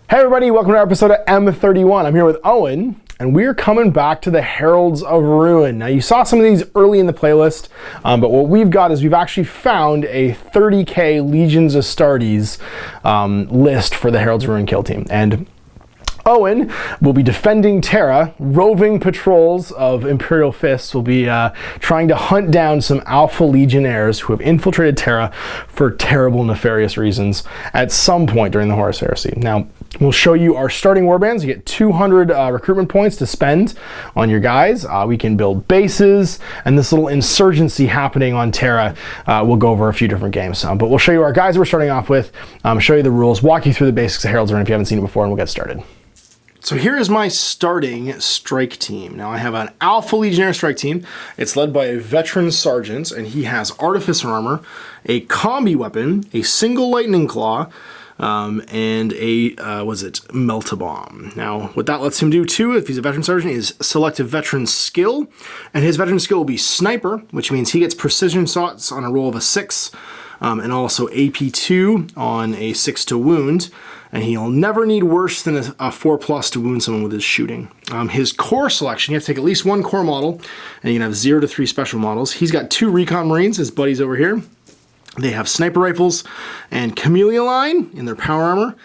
Hey everybody, welcome to our episode of M.31. I'm here with Owen, and we're coming back to the Heralds of Ruin. Now you saw some of these early in the playlist, but what we've got is we've actually found a 30k Legions Astartes list for the Heralds of Ruin kill team. And Owen will be defending Terra. Roving patrols of Imperial Fists will be trying to hunt down some Alpha Legionnaires who have infiltrated Terra for terrible, nefarious reasons at some point during the Horus Heresy. Now, we'll show you our starting warbands. You get 200 recruitment points to spend on your guys. We can build bases, and this little insurgency happening on Terra, we'll go over a few different games. But we'll show you our guys we're starting off with, show you the rules, walk you through the basics of Heralds of Ruin if you haven't seen it before, and we'll get started. So here is my starting strike team. Now I have an Alpha Legionnaire strike team. It's led by a veteran sergeant, and he has Artificer armor, a combi weapon, a single lightning claw, and a, melt-a-bomb. Now, what that lets him do too, if he's a veteran sergeant, is select a veteran skill, and his veteran skill will be Sniper, which means he gets precision shots on a roll of a 6, and also AP2 on a 6 to wound, and he'll never need worse than a 4+ to wound someone with his shooting. His core selection, you have to take at least one core model, and you can have 0 to 3 special models. He's got 2 Recon Marines, his buddies over here. They have sniper rifles and Camellia line in their power armor.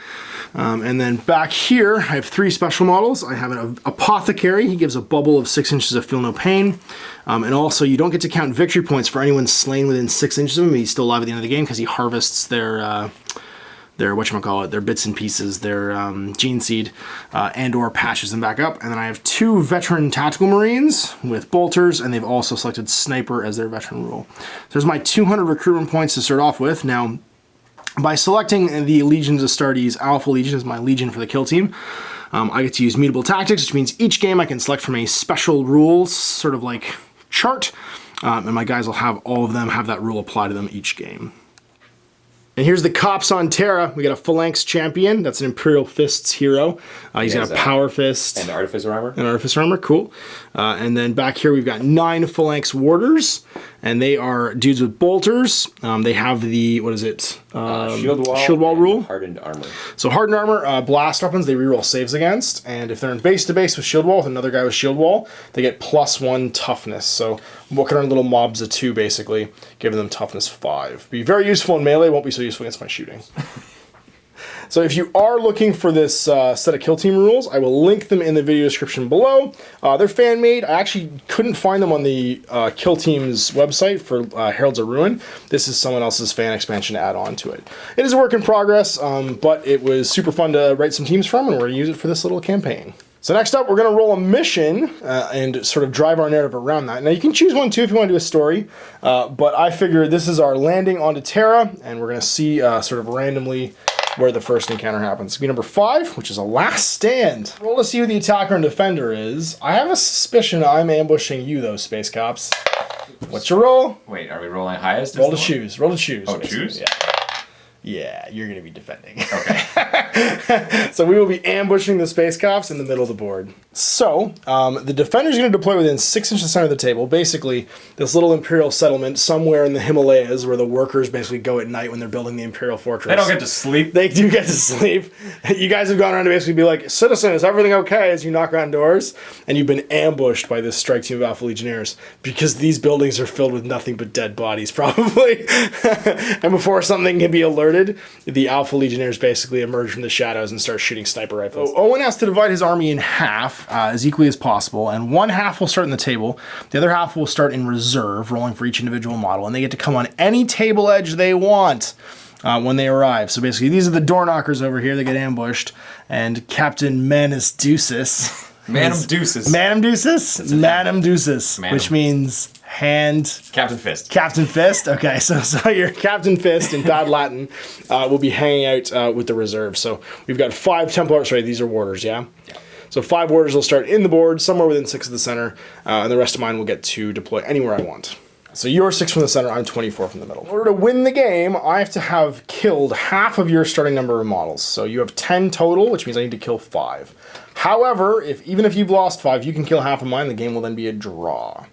And then back here, I have 3 special models. I have an Apothecary. He gives a bubble of 6 inches of feel no pain. And also, you don't get to count victory points for anyone slain within 6 inches of him. He's still alive at the end of the game because he harvests their their bits and pieces, their gene seed, and or patches them back up. And then I have 2 veteran tactical marines with bolters, and they've also selected sniper as their veteran rule. So there's my 200 recruitment points to start off with. Now, by selecting the Legions Astartes, Alpha Legion is my legion for the kill team, I get to use mutable tactics, which means each game I can select from a special rules, sort of like chart, and my guys will have all of them have that rule apply to them each game. And here's the cops on Terra. We got a Phalanx champion. That's an Imperial Fists hero. He's got a Power Fist. And Artificer armor. And Artificer armor, cool. And then back here we've got 9 Phalanx warders. And they are dudes with bolters. They have the, shield wall rule. Hardened armor. So hardened armor, blast weapons, they reroll saves against. And if they're in base to base with shield wall with another guy with shield wall, they get +1 toughness. So walking around little mobs of 2, basically, giving them toughness 5. Be very useful in melee, won't be so useful against my shooting. So if you are looking for this set of kill team rules, I will link them in the video description below. They're fan-made. I actually couldn't find them on the kill team's website for Heralds of Ruin. This is someone else's fan expansion to add on to it. It is a work in progress, but it was super fun to write some teams from, and we're going to use it for this little campaign. So next up, we're going to roll a mission and sort of drive our narrative around that. Now, you can choose one, too, if you want to do a story, but I figured this is our landing onto Terra, and we're going to see sort of randomly where the first encounter happens. It's going to be number 5, which is a last stand. Roll to see who the attacker and defender is. I have a suspicion I'm ambushing you, though, Space Cops. What's your roll? Wait, are we rolling highest? Roll to choose. Roll to choose. Oh, choose? Yeah. Yeah, you're going to be defending. Okay. So we will be ambushing the Space Cops in the middle of the board. So, the defender's going to deploy within 6 inches of the center of the table. Basically, this little Imperial settlement somewhere in the Himalayas where the workers basically go at night when they're building the Imperial fortress. They don't get to sleep. They do get to sleep. You guys have gone around to basically be like, citizen, is everything okay? As you knock on doors, and you've been ambushed by this strike team of Alpha Legionnaires because these buildings are filled with nothing but dead bodies, probably. And before something can be alerted, the Alpha Legionnaires basically emerge from the shadows and start shooting sniper rifles. Owen has to divide his army in half as equally as possible, and one half will start in the table, the other half will start in reserve, rolling for each individual model, and they get to come on any table edge they want when they arrive. So basically, these are the door knockers over here that get ambushed, and Captain Manus Deuces. Manum Deuces. Manum Deuces? Manum Deuces, which means hand... Captain Fist. Captain Fist? Okay, so your Captain Fist in bad Latin will be hanging out with the reserve. So we've got 5 Templars. Sorry, these are warders, yeah? Yeah. So 5 warders will start in the board, somewhere within 6 of the center, and the rest of mine will get to deploy anywhere I want. So you're 6 from the center, I'm 24 from the middle. In order to win the game, I have to have killed half of your starting number of models. So you have 10 total, which means I need to kill 5. However, even if you've lost 5, you can kill half of mine, the game will then be a draw.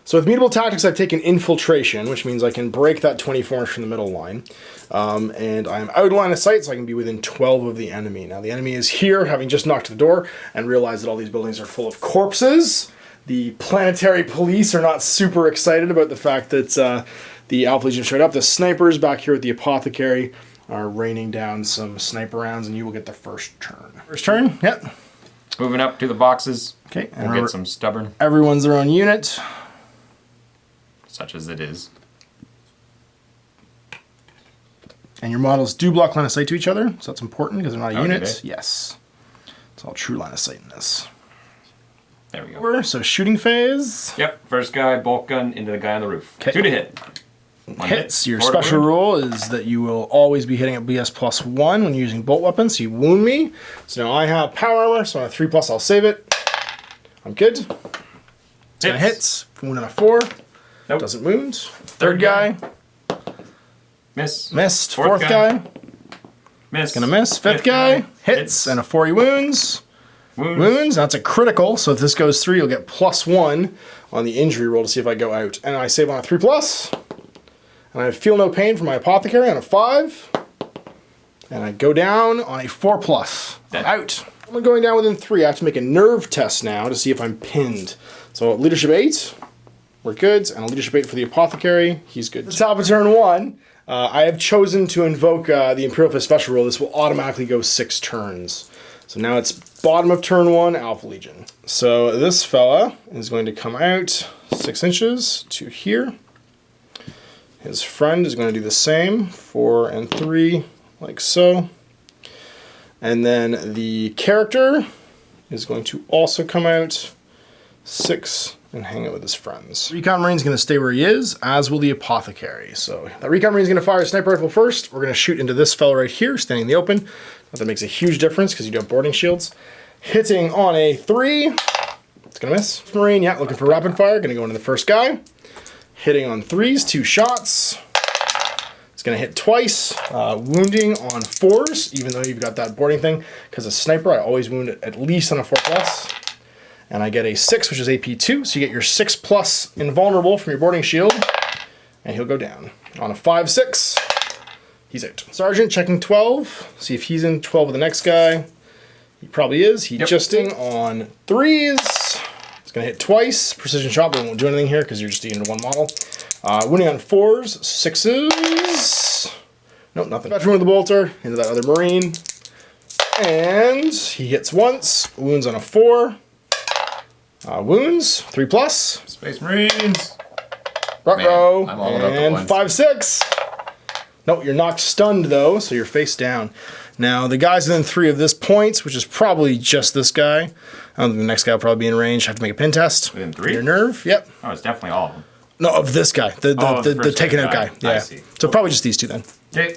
So with mutable tactics, I've taken infiltration, which means I can break that 24 inch from the middle line. And I'm out of line of sight, so I can be within 12 of the enemy. Now the enemy is here, having just knocked at the door, and realized that all these buildings are full of corpses. The planetary police are not super excited about the fact that the Alpha Legion showed up. The snipers back here with the apothecary are raining down some sniper rounds, and you will get the first turn. First turn, yep. Moving up to the boxes. Okay, and we'll get some stubborn. Everyone's their own unit. Such as it is. And your models do block line of sight to each other, so that's important because they're not a unit. Okay. Yes. It's all true line of sight in this. There we go. So shooting phase. Yep, first guy, bolt gun into the guy on the roof. Okay. 2 to hit. Hits. Your special rule is that you will always be hitting at BS +1 when you're using bolt weapons, so you wound me. So now I have power armor, so on a 3+, I'll save it. I'm good. It's gonna hit. Wound on a 4. Nope. Doesn't wound. Third guy. Miss. Missed. Fourth guy. Miss. Gonna miss. Fifth guy. Hits. And a 4 he wounds. Wounds. That's a critical, so if this goes 3, you'll get +1 on the injury roll to see if I go out. And I save on a 3+. And I feel no pain for my apothecary on a 5. And I go down on a 4+. I'm out. I'm going down within 3. I have to make a nerve test now to see if I'm pinned. So leadership 8. We're good. And a leadership 8 for the apothecary. He's good. At the top of turn 1, I have chosen to invoke the Imperial Fist special rule. This will automatically go 6 turns. So now it's bottom of turn 1, Alpha Legion. So this fella is going to come out 6 inches to here. His friend is going to do the same, 4 and 3, like so. And then the character is going to also come out 6 and hang out with his friends. Recon Marine's going to stay where he is, as will the apothecary. So that Recon Marine's going to fire a sniper rifle first. We're going to shoot into this fella right here, standing in the open. That makes a huge difference because you do have boarding shields. Hitting on a 3. It's going to miss. Marine, yeah, looking for rapid fire. Going to go into the first guy. Hitting on 3s, 2 shots. It's going to hit twice. Wounding on 4s, even though you've got that boarding thing. Because a sniper, I always wound it at least on a 4+. And I get a 6, which is AP2. So you get your 6+ invulnerable from your boarding shield. And he'll go down. On a 5-6, he's out. Sergeant checking 12. See if he's in 12 with the next guy. He probably is. He justing on 3s. It's going to hit twice. Precision shot, but it won't do anything here because you're just dealing to 1 model. Wounding on 4s, 6s. Nope, nothing. Veteran with the bolter into that other Marine. And he hits once. Wounds on a 4. Wounds, 3+. Space Marines. Ruh-roh. I'm all about the And ones. 5-6. No, you're knocked stunned though, so you're face down. Now the guys within 3 of this point, which is probably just this guy. I don't think the next guy will probably be in range. I have to make a pin test. Within 3? Your nerve, yep. Oh, it's definitely all of them. No, of this guy, the taken out guy. Yeah. I see. So probably just these 2 then. Okay.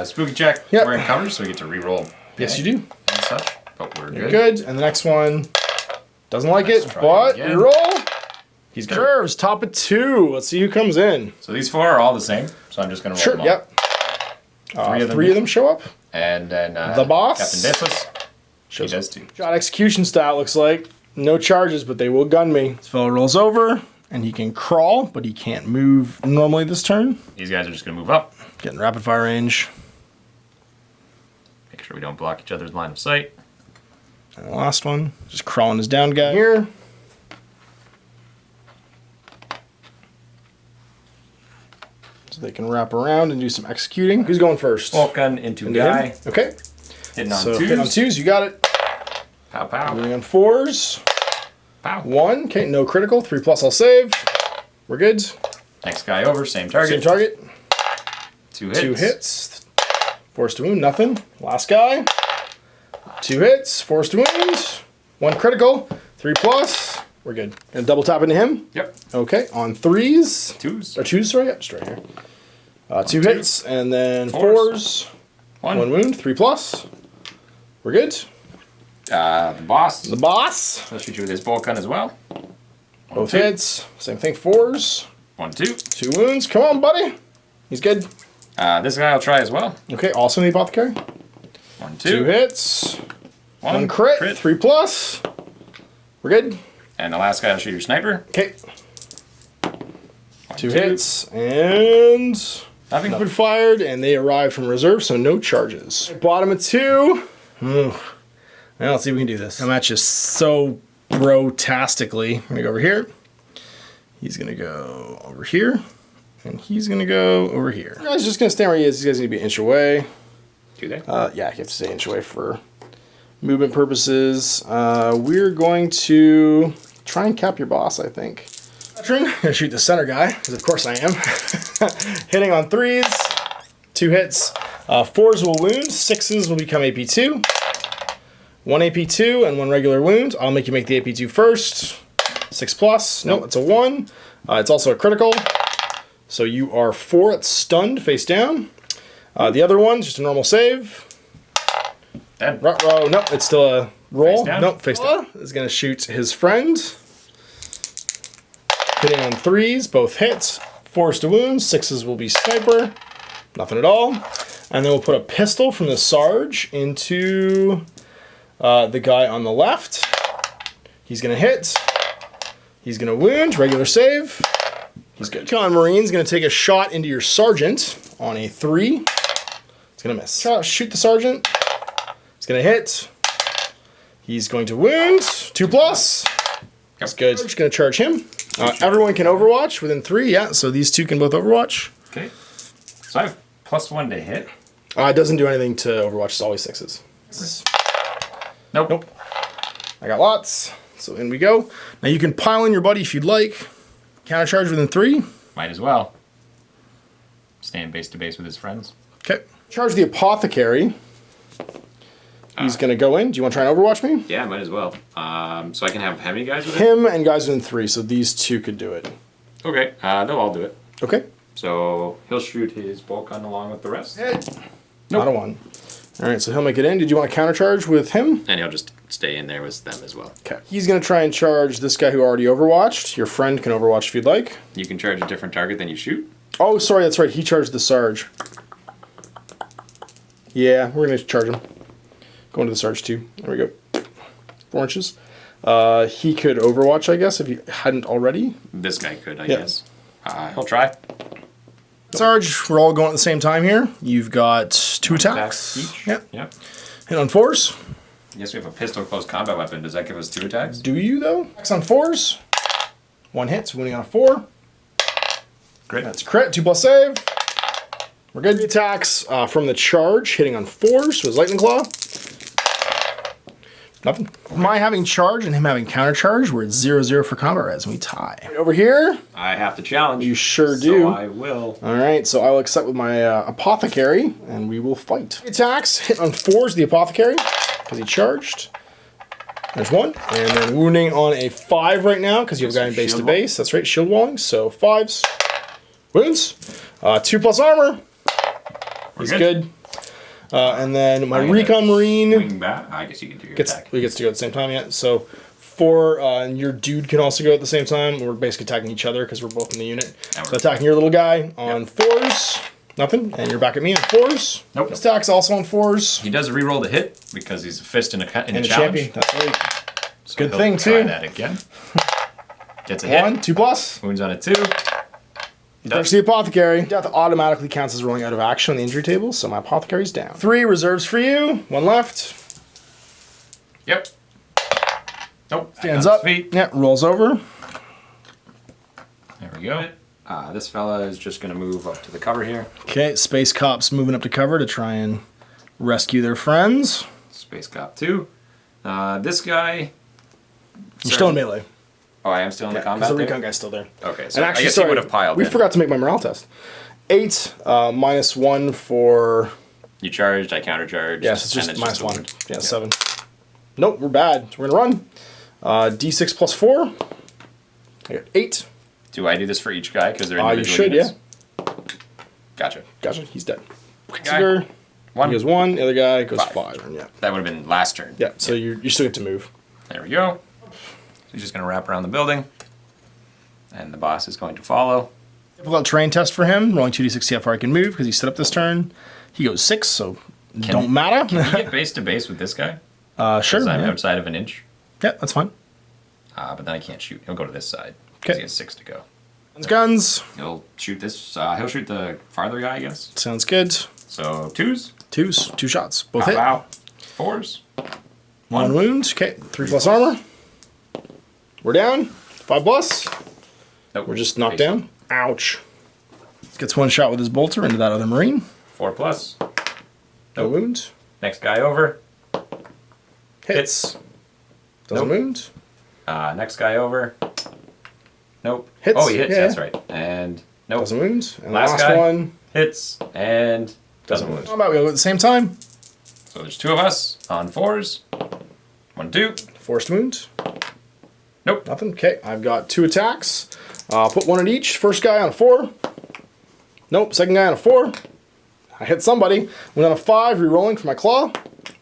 Spooky check. Yep. We're in cover, so we get to reroll. Yes, you do. And such, but we're You're good. good. And the next one doesn't like Let's it, try but again. reroll. He's good. Curves, top of 2. Let's see who comes in. So these 4 are all the same. So I'm just going to roll Sure, them all. yep. 3 of them show up. And then The boss Captain Deathless. He shows does too. Shot execution style looks like. No charges, but they will gun me. This fellow rolls over, and he can crawl, but he can't move normally this turn. These guys are just going to move up. Getting rapid fire range. Make sure we don't block each other's line of sight. And the last one, just crawling his down guy here. So they can wrap around and do some executing. Who's going first? Bolt gun into guy. Him? Okay. Hitting on So 2s. hit on 2s, you got it. Pow, pow. Moving on 4s. Pow. 1, okay, no critical. 3+ I'll save. We're good. Next guy over, same target. Same target. 2 hits. 2 hits. Forced to wound, nothing. Last guy. 2 hits, forced to wound. 1 critical. 3+. We're good. Gonna double tap into him. Yep. Okay, on 3s. 2s. Or 2s, sorry, yep, just right here. 2 hits, and then 4s. 4s. 1 wound, 3+. We're good. The boss. The boss. I'll shoot you with his bolt gun as well. Both hits. Same thing, 4s. 1, 2. 2 wounds. Come on, buddy. He's good. This guy I'll try as well. Okay, also in the apothecary. 1, 2. 2 hits. 1 crit. 3+. We're good. And the last guy I'll shoot your sniper. Okay. 2 hits, and Nothing. nothing fired, and they arrived from reserve, so no charges. Bottom of 2. Now let's see if we can do this. I'm at you so bro-tastically. I'm gonna go over here. He's gonna go over here, and he's gonna go over here. He's just gonna stand where he is. These guys need to be an inch away. Do they? Yeah, you have to stay an inch away for movement purposes. We're going to try and cap your boss, I think. I'm gonna shoot the center guy, because of course I am. Hitting on 3s, 2 hits. 4s will wound, 6s will become AP2. 1 AP2 and 1 regular wound. I'll make you make the AP2 first. 6 plus. Nope, it's a 1. It's also a critical. So you are 4 at stunned, face down. The other one's just a normal save. Dead. Ruh-roh. Nope, it's still a roll. Face down? Nope, face down. Is going to shoot his friend. Hitting on 3s, both hits. 4s to wound, 6s will be sniper. Nothing at all. And then we'll put a pistol from the Sarge into the guy on the left. He's going to hit. He's going to wound, regular save. He's good. Con Marine's going to take a shot into your Sergeant on a 3. It's going to miss. Shoot the Sergeant. He's going to hit. He's going to wound. 2 plus. That's good. Just going to charge him. Everyone can Overwatch within 3, yeah. So these 2 can both Overwatch. Okay. So I have +1 to hit. It doesn't do anything to Overwatch. It's always 6s. Nope. Nope. I got lots. So in we go. Now you can pile in your buddy if you'd like. Countercharge within 3. Might as well. Stand base to base with his friends. Okay. Charge the Apothecary. He's going to go in. Do you want to try and Overwatch me? Yeah, might as well. So I can have how many guys with it? Him and guys within 3, so these 2 could do it. Okay, they'll all do it. Okay. So he'll shoot his bolt gun along with the rest. Hit. Nope. Not a 1. All right, so he'll make it in. Did you want to countercharge with him? And he'll just stay in there with them as well. Okay. He's going to try and charge this guy who already Overwatched. Your friend can Overwatch if you'd like. You can charge a different target than you shoot. Oh, sorry, that's right. He charged the Sarge. Yeah, we're going to charge him. Going to the Sarge too. There we go. 4 inches. He could Overwatch, I guess, if you hadn't already. This guy could, I guess. He'll try. Sarge, we're all going at the same time here. You've got 2 attacks. Each. Yep. Yep. Hit on 4s. I guess we have a pistol close combat weapon. Does that give us 2 attacks? Do you, though? Attacks on 4s. 1 hit, so winning on a 4. Crit. That's a crit. 2 plus save. We're good. The attacks from the charge, hitting on 4s, so his Lightning Claw. Nothing. My having charge and him having counter charge, we're at 0-0 for combat res, and we tie. Right over here. I have to challenge. You sure do. So I will. All right, so I will accept with my Apothecary, and we will fight. Attacks, hit on 4s, the Apothecary, because he charged. There's 1. And then wounding on a 5 right now, because you have a guy in base to base. That's right, shield walling, so 5s. Wounds. 2 plus armor. He's good. And then my Recon Marine. Swing back. I guess you can do your attack. We get to go at the same time, yeah. So 4, and your dude can also go at the same time. We're basically attacking each other because we're both in the unit. So attacking your little guy on 4s. Nothing. And you're back at me on 4s. Nope. This attack's also on 4s. He does reroll the hit because he's a fist in a challenge. Champion. That's right. So Good he'll thing, try too. that again. Gets a hit. 1, 2 plus. Wounds on a 2. Touch the Apothecary. Death automatically counts as rolling out of action on the injury table, so my Apothecary's down. 3 reserves for you. 1 left. Yep. Nope. Stands up. Feet. Yeah, rolls over. There we go. This fella is just going to move up to the cover here. Okay, Space Cop's moving up to cover to try and rescue their friends. Space Cop 2. This guy... You're still in melee. Oh, I am still in the combat because the there? Recon guy's still there. Okay, so and actually, I guess sorry, he would have piled we in. forgot to make my morale test. 8 minus 1 for... You charged, I countercharged. Yes, it's just and minus 1. delivered. Yeah, 7. Nope, we're bad. So we're going to run. D6 plus 4. I got 8. Do I do this for each guy? Because they're individual You should, units? yeah. Gotcha. Gotcha, he's dead. Guy. 1. He goes 1, the other guy goes 5. 5. Yeah, That would have been last turn. yeah. So you still get to move. There we go. So he's just going to wrap around the building. And the boss is going to follow. Difficult terrain test for him. Rolling 2d6 see how far I can move because he set up this turn. He goes 6, so don't matter. Can you get base to base with this guy? Sure. Because I'm Yeah. outside of an inch. Yeah, that's fine. But then I can't shoot. He'll go to this side. Okay. Because he has 6 to go. Guns. He'll shoot this. He'll shoot the farther guy, I guess. Sounds good. So 2s. 2s. 2 shots. Both Pow, hit. pow. 4s. 1 wound. Okay. 3+ armor. We're down. 5+. Nope. We're just knocked down. Ouch. Gets 1 shot with his bolter into that other Marine. 4+. No wound. Next guy over. Hits. Doesn't Nope. wound. Next guy over. Nope. Hits. Oh, he hits. Yeah. That's right. And nope. Doesn't wound. And Last last guy. one. Hits and doesn't wound. How about we go at the same time? So there's 2 of us on 4s. 1, 2. Forced wound. Nope. Nothing. Okay, I've got 2 attacks. I'll put 1 at each. First guy on a 4. Nope. Second guy on a 4. I hit somebody. Went on a 5, re-rolling for my claw.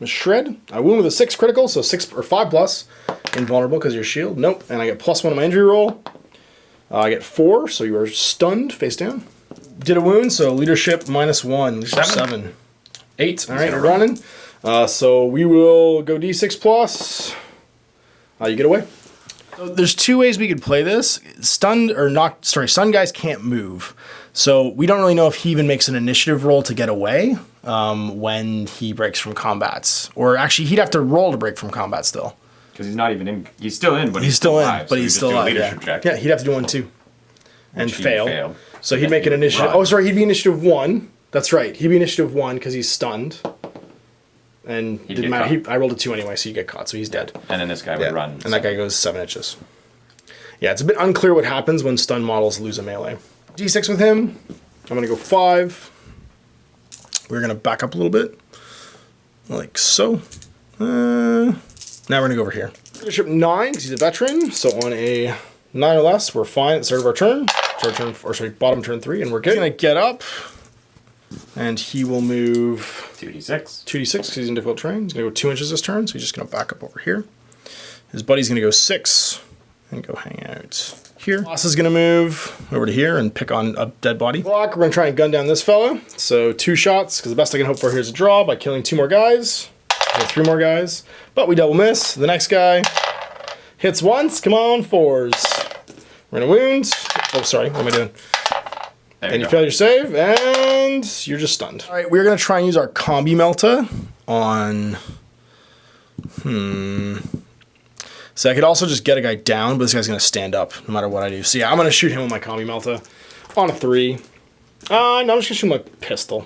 A shred. I wound with a 6 critical, so 6 or 5+. Invulnerable because of your shield. Nope. And I get +1 on my injury roll. I get 4, so you are stunned face down. Did a wound, so leadership -1. Leadership 7. 8. All right, we're running. So we will go D6+. You get away. So there's 2 ways we could play this. Stunned guys can't move. So we don't really know if he even makes an initiative roll to get away when he breaks from combats. Or actually, he'd have to roll to break from combat still. Because he's not even in. He's still in, but He's still in, alive, but so he's just still do a alive. leadership Yeah. check. Yeah, he'd have to do 1 too. And Which he fail. failed. So he'd And make an he would initiative. run. Oh, sorry, he'd be initiative 1. That's right. He'd be initiative 1 because he's stunned. And He'd didn't get matter. caught. I rolled a 2 anyway, so you get caught. So he's dead. And then this guy would run. And that guy goes 7 inches. Yeah, it's a bit unclear what happens when stun models lose a melee. D6 with him. I'm going to go 5. We're going to back up a little bit. Like so. Now we're going to go over here. Leadership 9, because he's a veteran. So on a 9 or less, we're fine at the start of our turn. Bottom turn 3, and we're good. He's going to get up. And he will move 2d6. 2d6 because he's in difficult terrain. He's going to go 2 inches this turn, so he's just going to back up over here. His buddy's going to go 6 and go hang out here. Boss is going to move over to here and pick on a dead body. Block, we're going to try and gun down this fella. So 2 shots, because the best I can hope for here is a draw by killing 2 more guys. Or 3 more guys. But we double miss. The next guy hits once. Come on, 4s. We're going to wound. Oh, sorry. What am I doing? And you fail your save, and you're just stunned. All right, we're going to try and use our Combi Melta on... So I could also just get a guy down, but this guy's going to stand up no matter what I do. So yeah, I'm going to shoot him with my Combi Melta on a 3. No, I'm just going to shoot my pistol.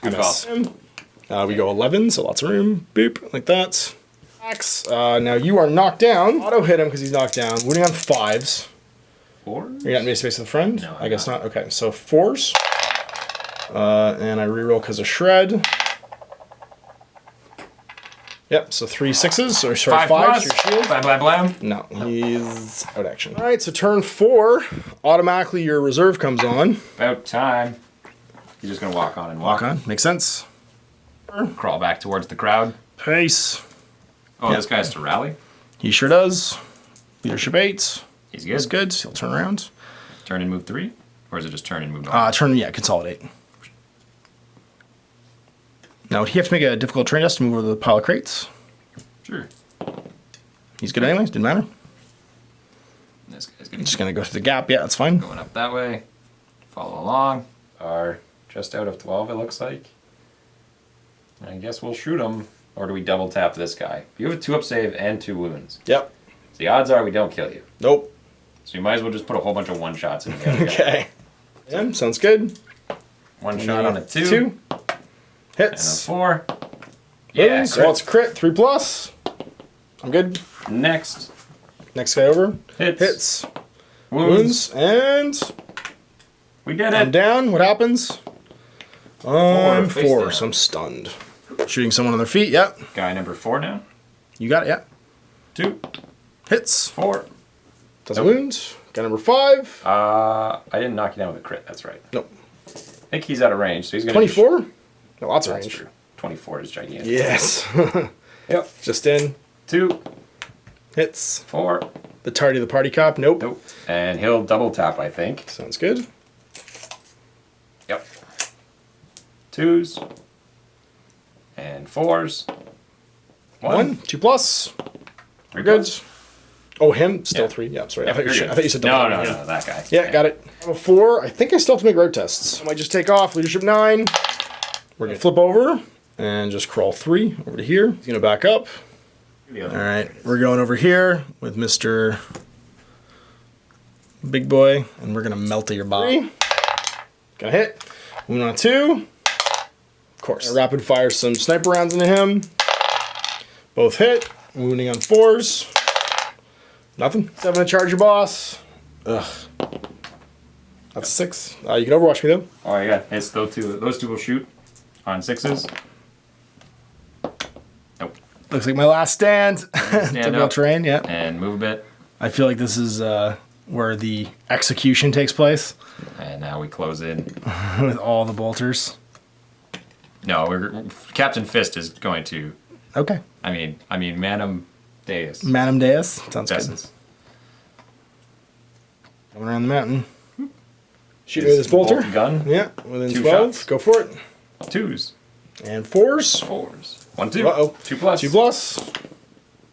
Good call. We go 11, so lots of room. Boop, like that. Axe. Now you are knocked down. Auto hit him because he's knocked down. Wounding on 5s. 4? You're not in space with a friend? No, I guess not. Okay, so 4s. And I reroll because of shred. Yep, so 3 6s, or sorry, 5s. Your shield. Blam, blam, blam. No, he's out action. All right, so turn 4, automatically your reserve comes on. About time. He's just gonna walk on and Walk on, makes sense. Crawl back towards the crowd. Pace. Oh, this guy has to rally. He sure does. Leadership 8. He's good. He's good. He'll turn around. Turn and move 3, or is it just turn and move on? Consolidate. Now, would he have to make a difficult terrain test to move over the pile of crates? Sure. He's good anyways, didn't matter. This guy's Just gonna go through the gap, yeah, that's fine. going up that way. Follow along. Are just out of 12, it looks like. I guess we'll shoot him, or do we double tap this guy? You have a 2-up save and 2 wounds. Yep. So the odds are we don't kill you. Nope. So you might as well just put a whole bunch of 1-shots in the other guy. Okay. Yeah, sounds good. 1 shot on a 2. 2. And a Hits. 4. Yeah, So it's crit, 3+. I'm good. Next. Next guy over. Hits. Hits. Wounds. And We did I'm it. down. What happens? I'm face 4, down. so I'm stunned. Shooting someone on their feet, yep. Guy number 4 now. You got it, yeah. 2. Hits. 4. Doesn't Nope. wound. Guy number 5. I didn't knock you down with a crit, that's right. Nope. I think he's out of range, so he's gonna 24? No, lots of That's range. true. 24 is gigantic. Yes. Yep. Just in. 2. Hits. 4. The tardy of the party cop. Nope. Nope. And he'll double tap, I think. Sounds good. Yep. 2s. And 4s. 1. 2+. 3 Good. plus. Oh, him? Still Yeah. 3. Yeah, sorry. Yeah, I thought you said no, double. no, that guy. Yeah, got it. I'm a 4. I think I still have to make route tests. I might just take off. Leadership 9. We're going to flip over and just crawl 3 over to here. He's going to back up. All right, we're going over here with Mr. Big Boy, and we're going to melt your body. Gonna hit. Wound on 2. Of course. Rapid fire some sniper rounds into him. Both hit. Wounding on 4s. Nothing. 7 to charge your boss. Ugh. That's a 6. You can overwatch me though. Oh yeah, it's those two. Those two will shoot on 6s. Nope. Looks like my last stand. Stand up. Terrain, yeah. And move a bit. I feel like this is where the execution takes place. And now we close in. With all the bolters. No, Captain Fist is going to. Okay. I mean, Manum Deus. Manum Deus. Sounds good. Justice. Coming around the mountain. Shoot me with this bolter. Bolt gun. Yeah, within 2 12. shots. Go for it. 2s. And 4s. 4s. 1, 2. Uh-oh. 2 plus. 2 plus.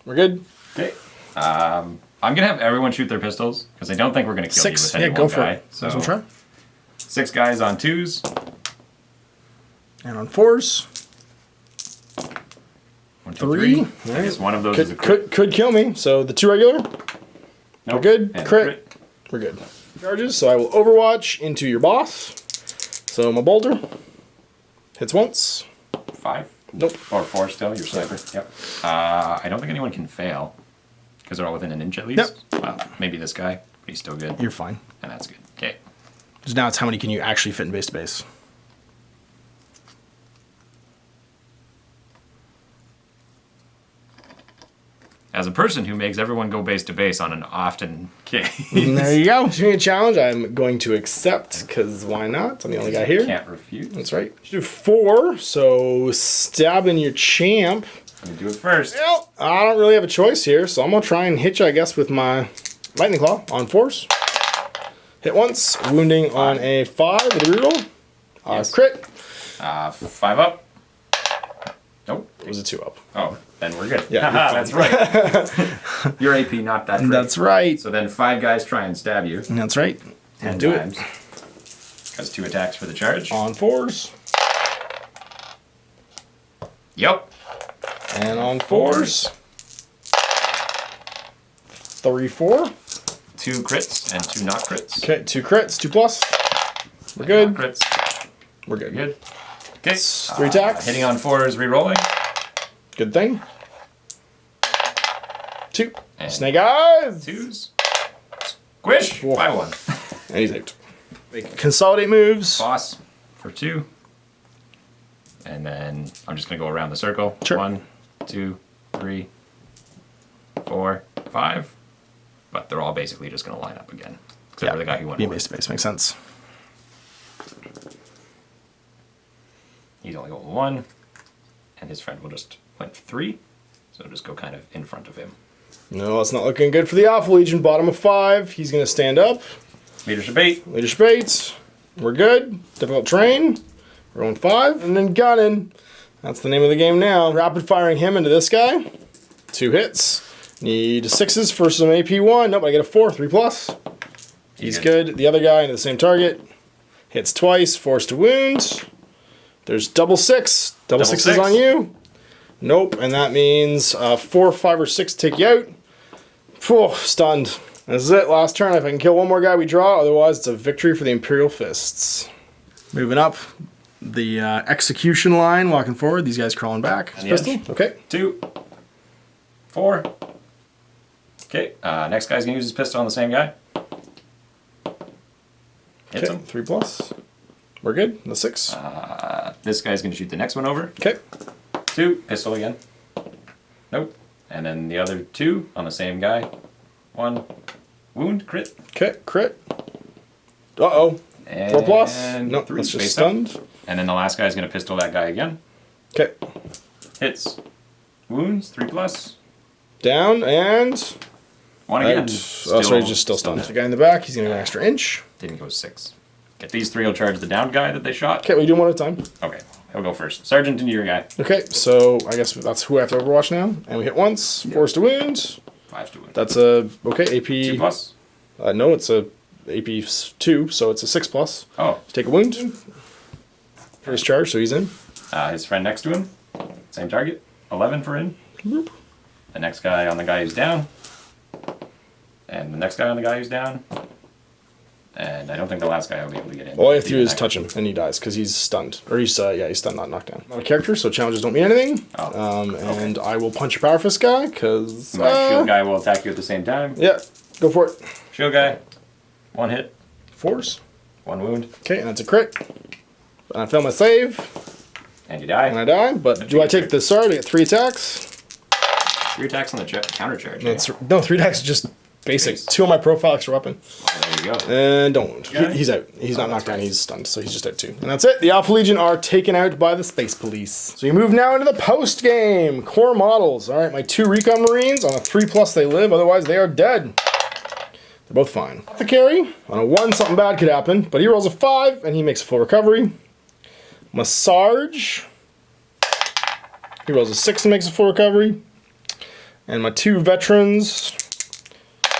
We're good. Okay. I'm gonna have everyone shoot their pistols because I don't think we're gonna kill 6. you with any Yeah, go one for guy. it. So We'll try. 6 guys on 2s. And on 4s. 1, 2, 3. 3. I guess one of those is a crit. Could kill me. So the 2 regular. Nope. We're good. And Crit. We're good. Charges. So I will overwatch into your boss. So my bolter hits once. 5. Nope. Or 4 still. Your sniper. Yep. I don't think anyone can fail because they're all within an inch at least. Yep. Well, maybe this guy, but he's still good. You're fine. And that's good. Okay. Because now it's how many can you actually fit in base to base. As a person who makes everyone go base to base on an often case. And there you go. Give me a challenge. I'm going to accept because why not? I'm the only guy here. Can't refuse. That's right. You do 4. So stabbing your champ. Let me do it first. Well, I don't really have a choice here, so I'm gonna try and hit you, I guess, with my lightning claw on 4s. Hit once, wounding on a 5 with a reroll. Yes. Crit. 5 up. Nope. It was a 2 up. Oh, then we're good. Yeah, that's right. Your AP not that great. That's right. So then 5 guys try and stab you. That's right. 10 do times. Has 2 attacks for the charge. On 4s. Yep. And on 4s. 3, 4. 2 crits and 2 not crits. Okay, 2 crits, 2 plus. We're good. Not crits. We're good. Good. Okay. 3 attacks. Hitting on 4s, re-rolling. Good thing. 2. And Snake eyes. 2s. Squish. Whoa. 5-1. And he's out. Consolidate moves. Boss for 2. And then I'm just going to go around the circle. Sure. 1, 2, 3, 4, 5. But they're all basically just going to line up again. Except for the guy who went Being over. base to base makes sense. He's only going 1. And his friend will just went 3. So just go kind of in front of him. No, it's not looking good for the Alpha Legion. Bottom of 5. He's going to stand up. Leadership 8. Leadership 8. We're good. Difficult terrain. We're going 5. And then gunning. That's the name of the game now. Rapid firing him into this guy. 2 hits. Need 6s for some AP1. Nope, I get a 4. 3 plus. He's good. The other guy into the same target. Hits twice. Forced to wound. There's double 6. Double 6s on you. Nope, and that means 4, 5, or 6 take you out. Phew, stunned. This is it. Last turn. If I can kill one more guy, we draw. Otherwise, it's a victory for the Imperial Fists. Moving up the execution line, walking forward. These guys crawling back. On the Pistol. edge. Okay. 2, 4. Okay, next guy's going to use his pistol on the same guy. Hits Okay. him. 3 plus. We're good. The 6. This guy's going to shoot the next one over. Okay. 2, pistol again. Nope. And then the other 2 on the same guy. 1, wound, crit. Okay. Crit. Uh-oh. 4 plus. And Nope, 3, that's just face up. stunned. And then the last guy's going to pistol that guy again. Okay. Hits. Wounds, 3 plus. Down and 1 again. out. Oh, sorry, he's just still stunned. The guy in the back, he's going to get an extra inch. Didn't go 6. Get these 3 will charge the downed guy that they shot. Okay, we do one at a time. Okay, he'll go first. Sergeant into your guy. Okay, so I guess that's who I have to overwatch now. And we hit once, forced to wound. 5's to wound. That's a, okay, AP. 2+? No, it's a AP 2, so it's a 6+. Oh. Take a wound. For his charge, so he's in. His friend next to him, same target, 11 for in. Boop. The next guy on the guy who's down. And the next guy on the guy who's down. And I don't think the last guy will be able to get in. All I have to do is touch him, and he dies, because he's stunned. Or he's, yeah, he's stunned, not knocked down. Not a character, so challenges don't mean anything. Oh. And I will punch your Power Fist guy, because... My shield guy will attack you at the same time. Yeah, go for it. Shield guy, 1 hit. Force. 1 wound. Okay, and that's a crit. And I fail my save. And you die. And I die, but do I take the sword? I get 3 attacks. 3 attacks on the counter charge. No, 3 attacks is just basic. 2 on my profile, extra weapon. Oh, there you go. And don't wound. He's out. He's not knocked down, he's stunned, so he's just out 2. And that's it. The Alpha Legion are taken out by the Space Police. So you move now into the post-game. Core models. All right, my 2 Recon Marines. On a 3+ they live, otherwise they are dead. They're both fine. The carry. On a 1, something bad could happen, but he rolls a 5, and he makes a full recovery. My Sarge. He rolls a 6 and makes a full recovery. And my 2 veterans,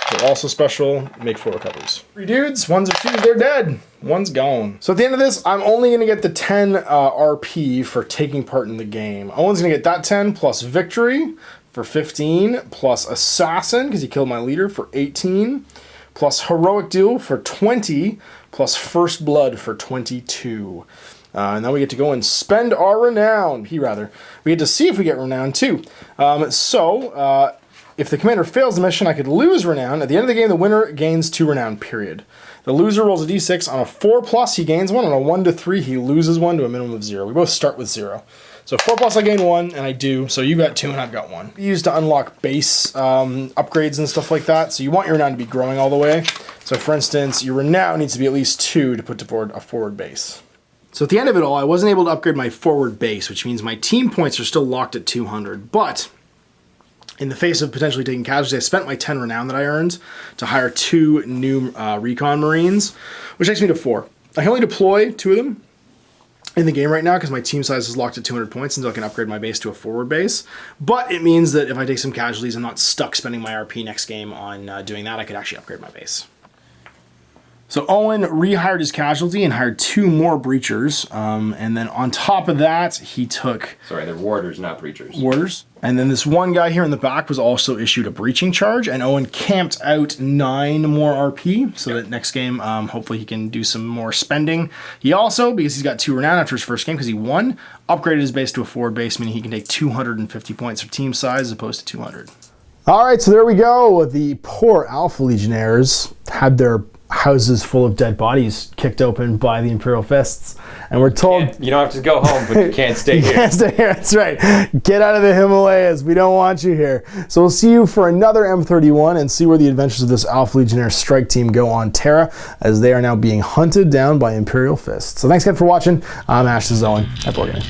they're also special, make 4 recoveries. 3 dudes, 1's or 2's, they're dead. 1's gone. So at the end of this, I'm only gonna get the 10 RP for taking part in the game. Owen's gonna get that 10 plus victory for 15, plus assassin, because he killed my leader, for 18, plus heroic duel for 20, plus first blood for 22. And then we get to go and spend our renown. We get to see if we get renown too. If the commander fails the mission, I could lose renown. At the end of the game, the winner gains 2 renown, period. The loser rolls a d6. On a 4+, he gains 1. On a 1 to 3, he loses 1 to a minimum of 0. We both start with 0. So 4+, I gain 1, and I do. So you got 2, and I've got 1. Used to unlock base upgrades and stuff like that. So you want your renown to be growing all the way. So for instance, your renown needs to be at least 2 to put toward a forward base. So at the end of it all, I wasn't able to upgrade my forward base, which means my team points are still locked at 200. But in the face of potentially taking casualties, I spent my 10 renown that I earned to hire 2 new Recon Marines, which takes me to 4. I can only deploy 2 of them in the game right now because my team size is locked at 200 points until I can upgrade my base to a forward base. But it means that if I take some casualties, I'm not stuck spending my RP next game on doing that. I could actually upgrade my base. So Owen rehired his casualty and hired 2 more breachers. And then on top of that, he took... Sorry, they're warders, not breachers. Warders. And then this one guy here in the back was also issued a breaching charge. And Owen camped out 9 more RP. So that next game, hopefully he can do some more spending. He also, because he's got 2 renown after his first game, because he won, upgraded his base to a forward base, meaning he can take 250 points of team size as opposed to 200. All right, so there we go. The poor Alpha Legionnaires had their houses full of dead bodies kicked open by the Imperial Fists, and we're told you don't have to go home, but you can't stay here. You can't stay here. That's right. Get out of the Himalayas. We don't want you here. So we'll see you for another M31 and see where the adventures of this Alpha Legionnaire strike team go on Terra, as they are now being hunted down by Imperial Fists. So thanks again for watching. I'm Ash, this is Owen at Board Gaming.